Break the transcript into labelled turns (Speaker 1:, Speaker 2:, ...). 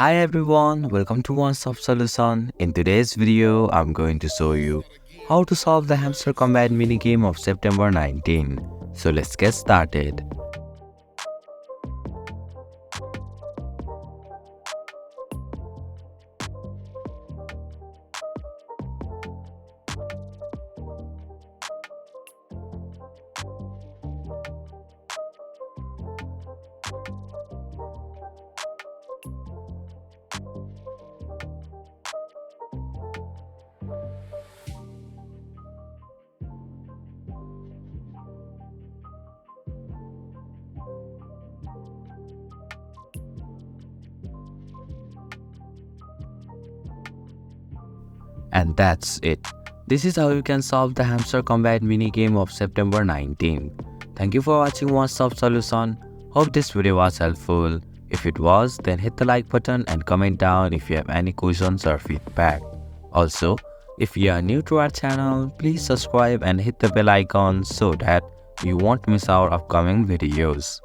Speaker 1: Hi everyone, welcome to One Stop Solution. In today's video, I'm going to show you how to solve the Hamster Kombat minigame of September 19. So let's get started. And that's it. This is how you can solve the Hamster Kombat minigame of September 19. Thank you for watching One Stop Solution. Hope this video was helpful. If it was, then hit the like button and comment down if you have any questions or feedback. Also, if you are new to our channel, please subscribe and hit the bell icon so that you won't miss our upcoming videos.